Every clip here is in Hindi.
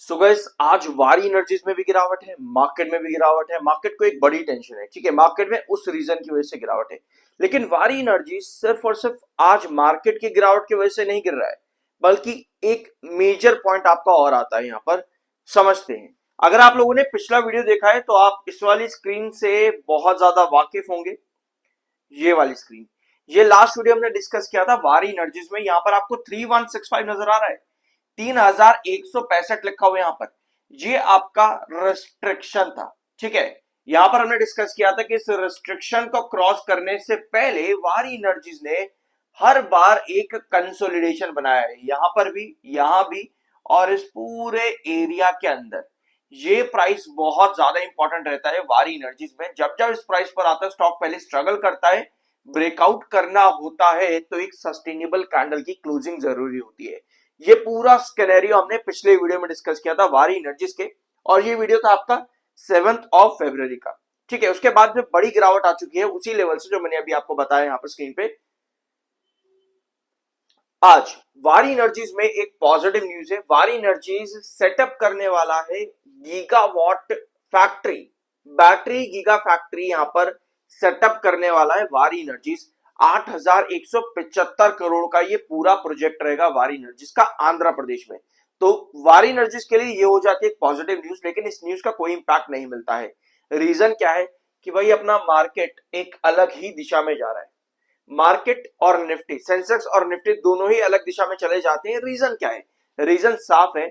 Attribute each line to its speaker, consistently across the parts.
Speaker 1: सो गाइस आज वारी एनर्जीज में भी गिरावट है, मार्केट में भी गिरावट है। मार्केट को एक बड़ी टेंशन है, ठीक है। मार्केट में उस रीजन की वजह से गिरावट है, लेकिन वारी एनर्जी सिर्फ और सिर्फ आज मार्केट की गिरावट की वजह से नहीं गिर रहा है, बल्कि एक मेजर पॉइंट आपका और आता है यहाँ पर। समझते हैं। अगर आप लोगों ने पिछला वीडियो देखा है तो आप इस वाली स्क्रीन से बहुत ज्यादा वाकिफ होंगे। ये वाली स्क्रीन, ये लास्ट वीडियो हमने डिस्कस किया था वारी एनर्जीज में। यहाँ पर आपको 3165 नजर आ रहा है, 3165 लिखा हुआ है यहाँ पर। ये आपका रिस्ट्रिक्शन था, ठीक है। यहां पर हमने डिस्कस किया था कि इस रिस्ट्रिक्शन को क्रॉस करने से पहले वारी एनर्जीज ने हर बार एक कंसोलिडेशन बनाया है, यहां पर भी, यहां भी, और इस पूरे एरिया के अंदर। ये प्राइस बहुत ज्यादा इंपॉर्टेंट रहता है वारी एनर्जीज में। जब जब इस प्राइस पर आता है स्टॉक पहले स्ट्रगल करता है, ब्रेकआउट करना होता है तो एक सस्टेनेबल कैंडल की क्लोजिंग जरूरी होती है। ये पूरा स्केनेरियो हमने पिछले वीडियो में डिस्कस किया था वारी एनर्जीज के, और ये वीडियो था आपका 7 फरवरी का, ठीक है। उसके बाद में बड़ी गिरावट आ चुकी है उसी लेवल से जो मैंने अभी आपको बताया यहाँ पर स्क्रीन पे। आज वारी एनर्जीज में एक पॉजिटिव न्यूज है। वारी एनर्जीज सेटअप करने वाला है gigawatt factory, battery giga factory यहां पर सेटअप करने वाला है वारी एनर्जीज। 8175 करोड़ का ये पूरा प्रोजेक्ट रहेगा वारी एनर्जीज का आंध्र प्रदेश में। तो वारी एनर्जीज के लिए ये हो जाती है एक पॉजिटिव न्यूज, लेकिन इस न्यूज का कोई इंपैक्ट नहीं मिलता है। रीजन क्या है कि भाई अपना मार्केट एक अलग ही दिशा में जा रहा है। मार्केट और निफ्टी, सेंसेक्स और निफ्टी दोनों ही अलग दिशा में चले जाते हैं। रीजन क्या है? रीजन साफ है।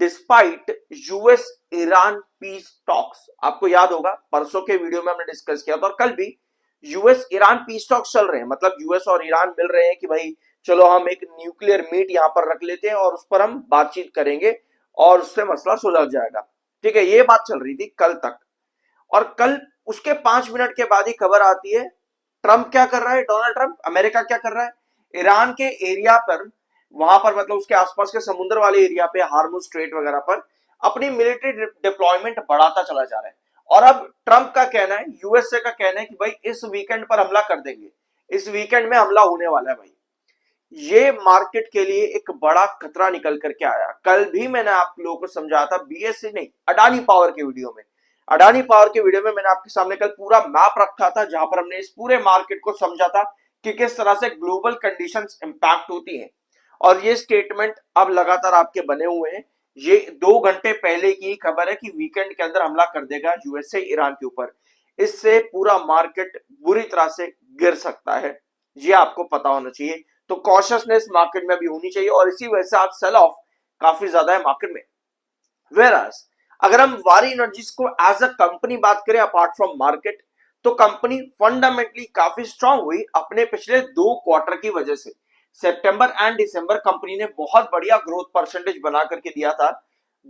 Speaker 1: Despite US Iran peace talks, आपको याद होगा परसों के वीडियो में हमने डिस्कस किया था, और कल भी यूएस ईरान पीस टॉक्स चल रहे हैं। मतलब यूएस और ईरान मिल रहे हैं कि भाई चलो हम एक न्यूक्लियर मीट यहां पर रख लेते हैं और उस पर हम बातचीत करेंगे और उससे मसला सुलझ जाएगा, ठीक है। ये बात चल रही थी कल तक, और कल उसके 5 मिनट के बाद ही खबर आती है ट्रंप क्या कर रहा है, डोनाल्ड ट्रंप, अमेरिका क्या कर रहा है, ईरान के एरिया पर, वहां पर मतलब उसके आसपास के समुद्र वाले एरिया पे, हार्मुज स्ट्रेट वगैरह पर अपनी मिलिट्री डिप्लॉयमेंट बढ़ाता चला जा रहा है। और अब ट्रंप का कहना है, यूएसए का कहना है कि भाई इस वीकेंड पर हमला कर देंगे, इस वीकेंड में हमला होने वाला है भाई। ये मार्केट के लिए एक बड़ा खतरा निकल करके आया। कल भी मैंने आप लोगों को समझाया था, बीएससी नहीं, अडानी पावर के वीडियो में। अडानी पावर के वीडियो में मैंने आपके सामने कल पूरा मैप रखा था, जहां पर हमने इस पूरे मार्केट को समझा था कि किस तरह से ग्लोबल कंडीशंस इंपैक्ट होती हैं। और ये स्टेटमेंट अब लगातार आपके बने हुए हैं। ये 2 घंटे पहले की खबर है कि वीकेंड के अंदर हमला कर देगा यूएसए ईरान के ऊपर। इससे पूरा मार्केट बुरी तरह से गिर सकता है, ये आपको पता होना चाहिए। तो कॉशियसनेस मार्केट में भी होनी चाहिए, और इसी वजह से आज सेल ऑफ काफी ज्यादा है मार्केट में। वेराज अगर हम वारी एनर्जीज को एज अ कंपनी बात करें अपार्ट फ्रॉम मार्केट, तो कंपनी फंडामेंटली काफी स्ट्रांग हुई अपने पिछले 2 क्वार्टर की वजह से। सितंबर एंड दिसंबर कंपनी ने बहुत बढ़िया ग्रोथ परसेंटेज बना करके दिया था।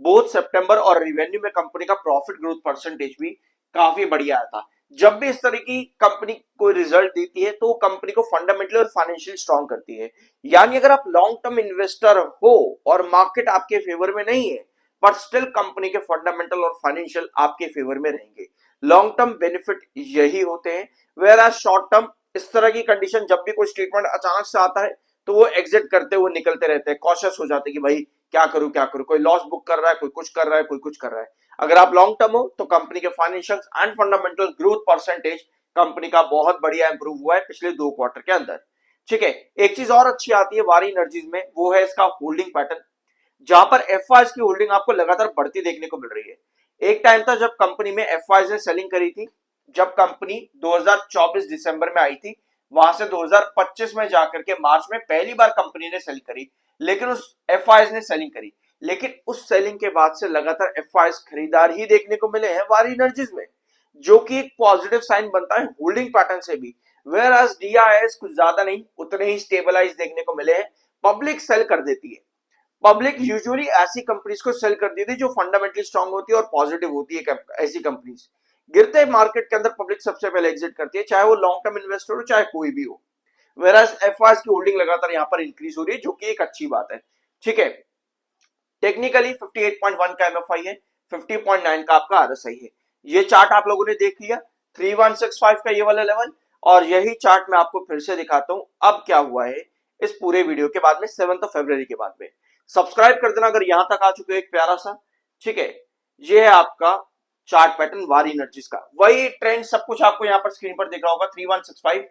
Speaker 1: बोथ सितंबर और रिवेन्यू में कंपनी का प्रॉफिट ग्रोथ परसेंटेज भी काफी बढ़िया आया था। जब भी इस तरह की कंपनी कोई रिजल्ट देती है तो कंपनी को फंडामेंटली और फाइनेंशियली स्ट्रांग करती है। यानी अगर आप लॉन्ग टर्म इन्वेस्टर हो और मार्केट आपके फेवर में नहीं है, बट स्टिल कंपनी के फंडामेंटल और फाइनेंशियल आपके फेवर में रहेंगे। लॉन्ग टर्म बेनिफिट यही होते हैं। वेयर एज शॉर्ट टर्म इस तरह की कंडीशन, जब भी कोई स्टेटमेंट अचानक से आता है तो वो एग्जिट करते हुए निकलते रहते हैं, कॉशियस हो जाते हैं कि भाई क्या करूं क्या करूं, कोई लॉस बुक कर रहा है, कोई कुछ कर रहा है, कोई कुछ कर रहा है। अगर आप लॉन्ग टर्म हो तो कंपनी के financial and fundamental growth percentage company का बहुत बढ़िया इंप्रूव हुआ है पिछले 2 क्वार्टर के अंदर, ठीक है। एक चीज और अच्छी आती है वारी एनर्जीज में, वो है इसका होल्डिंग पैटर्न, जहां पर एफआईज की होल्डिंग आपको लगातार बढ़ती देखने को मिल रही है। एक टाइम था जब कंपनी में एफआईज ने सेलिंग करी थी, जब कंपनी 2024 दिसंबर में आई थी, वहां से 2025 में जाकर के मार्च में पहली बार कंपनी ने सेल करी, लेकिन उस एफआईज ने सेलिंग करी। लेकिन उस सेलिंग के बाद से लगातार एफआईज खरीदार ही देखने को मिले हैं वारी एनर्जीज में, जो कि एक पॉजिटिव साइन बनता है होल्डिंग पैटर्न से भी। वेयर एज डीआईएस कुछ ज्यादा नहीं, उतने ही स्टेबलाइज देखने को मिले हैं। पब्लिक सेल कर देती है, पब्लिक यूजुअली ऐसी कंपनीज को सेल कर देती है जो फंडामेंटली स्ट्रांग होती है और पॉजिटिव होती है। ऐसी कंपनीज गिरते मार्केट के अंदर पब्लिक सबसे पहले एग्जिट करती है, चाहे वो लॉन्ग टर्म इन्वेस्टर हो चाहे कोई भी हो। वेराज एफआईज की होल्डिंग लगातार यहां पर इंक्रीज हो रही है, जो कि एक अच्छी बात है, ठीक है। टेक्निकली 58.1 का एमएफआई है, 50.9 का आपका आरएसआई है। ये चार्ट आप लोगों ने देख लिया, 3165 का ये वाला लेवल, और यही चार्ट मैं आपको फिर से दिखाता हूं अब क्या हुआ है इस पूरे वीडियो के बाद में, 7 फरवरी के बाद में। सब्सक्राइब कर देना अगर यहां तक आ चुके हो, एक प्यारा सा। ठीक है, ये है आपका चार्ट पैटर्न वारी एनर्जीज का। वही ट्रेंड सब कुछ आपको यहाँ पर स्क्रीन पर दिख रहा होगा। 3165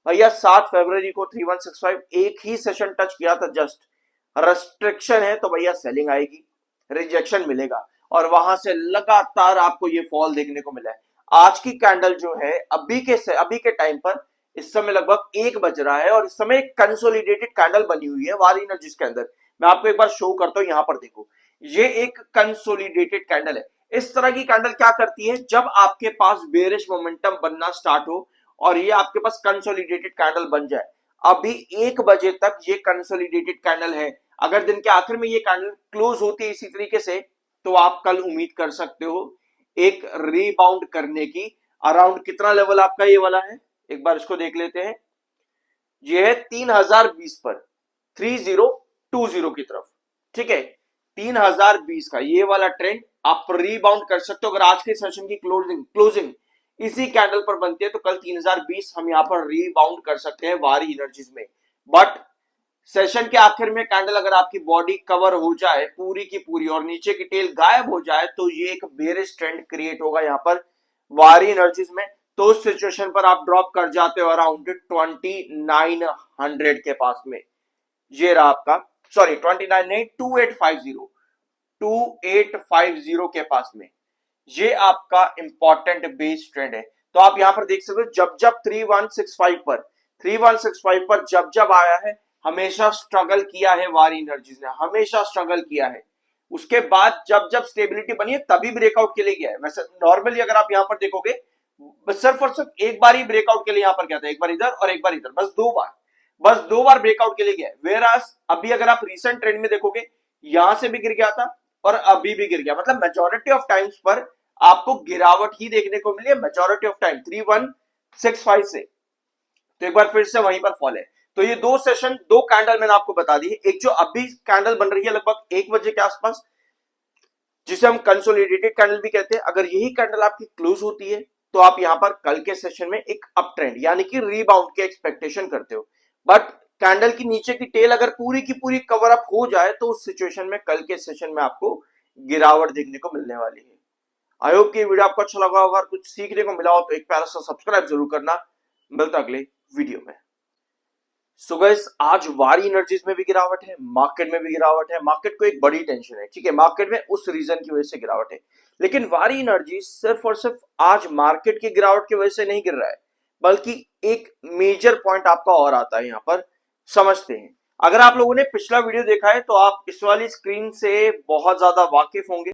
Speaker 1: भैया 7 फरवरी को 3165 एक ही सेशन टच किया था जस्ट। रेस्ट्रिक्शन है तो भैया सेलिंग आएगी, रिजेक्शन मिलेगा और वहां से लगातार आपको ये फॉल देखने को मिला है। आज की कैंडल जो है अभी के टाइम पर इस समय लगभग 1 बज रहा है और इस समय एक कंसोलिडेटेड कैंडल बनी हुई है वारी एनर्जीज के अंदर। मैं आपको एक बार शो करता हूं, यहां पर देखो, ये एक कंसोलिडेटेड कैंडल है। इस तरह की कैंडल क्या करती है, जब आपके पास बेरिश मोमेंटम बनना स्टार्ट हो और ये आपके पास कंसोलिडेटेड कैंडल बन जाए। अभी 1 बजे तक ये कंसोलिडेटेड कैंडल है। अगर दिन के आखिर में ये कैंडल क्लोज होती है इसी तरीके से, तो आप कल उम्मीद कर सकते हो एक रीबाउंड करने की। अराउंड कितना लेवल आपका ये वाला है, एक बार इसको देख लेते हैं। ये है 3020 पर, 3020 की तरफ। ठीक है, 3020 का ये वाला ट्रेंड आप रीबाउंड कर सकते हो। अगर आज के सेशन की क्लोजिंग इसी कैंडल पर बनती है तो कल 3020 हम यहां पर रीबाउंड कर सकते हैं वारी एनर्जीज में। बट सेशन के आखिर में कैंडल अगर आपकी बॉडी कवर हो जाए पूरी की पूरी और नीचे की टेल गायब हो जाए तो ये एक बेरिश ट्रेंड क्रिएट होगा यहां पर वारी एनर्जीज में। तो उस सिचुएशन पर आप ड्रॉप कर जाते हो अराउंड 2900 के पास में। ये रहा आपका, सॉरी 29 नहीं, 2850 के पास में। ये आपका इंपॉर्टेंट बेस ट्रेंड है। तो आप यहां पर देख सकते हो जब जब 3165 पर जब आया है, हमेशा स्ट्रगल किया है वारी एनर्जीज ने, हमेशा स्ट्रगल किया है। उसके बाद जब जब स्टेबिलिटी बनी है तभी ब्रेकआउट के लिए गया है। वैसे नॉर्मली अगर आप यहां पर देखोगे सिर्फ और सिर्फ एक बार ही ब्रेकआउट के लिए यहां पर गया था, एक बार इधर और एक बार इधर, बस दो बार ब्रेकआउट के लिए गया है। वेयरएज अभी अगर आप रीसेंट ट्रेंड में देखोगे यहां से भी गिर गया था और अभी भी गिर गया। मतलब मेजॉरिटी ऑफ टाइम्स पर आपको गिरावट ही देखने को मिली है, मेजॉरिटी ऑफ टाइम 3165 से। तो एक बार फिर से वहीं पर फॉल है। तो ये दो सेशन, दो कैंडल मैंने आपको बता दी है। एक जो अभी कैंडल बन रही है लगभग 1 बजे के आसपास, जिसे हम कंसोलिडेटेड कैंडल भी कहते हैं, अगर यही कैंडल आपकी क्लोज होती है तो आप यहां पर कल के सेशन में एक अप ट्रेंड यानी कि रीबाउंड की एक्सपेक्टेशन करते हो। बट कैंडल की नीचे की टेल अगर पूरी की पूरी कवर अप हो जाए तो उस सिचुएशन में कल के सेशन में आपको गिरावट देखने को मिलने वाली है। आई होप कि वीडियो आपको अच्छा लगा होगा और कुछ सीखने को मिला हो तो एक प्यारा सा सब्सक्राइब जरूर करना। मिलता अगले वीडियो में। सो गाइस, आज वारी एनर्जीज में भी गिरावट है, मार्केट में भी गिरावट है। मार्केट को एक बड़ी टेंशन है, ठीक है, मार्केट में उस रीजन की वजह से गिरावट है। लेकिन वारी एनर्जीज सिर्फ और सिर्फ आज मार्केट की गिरावट की वजह से नहीं गिर रहा है, बल्कि एक मेजर पॉइंट आपका और आता है यहां पर, समझते हैं। अगर आप लोगों ने पिछला वीडियो देखा है तो आप इस वाली स्क्रीन से बहुत ज्यादा वाकिफ होंगे।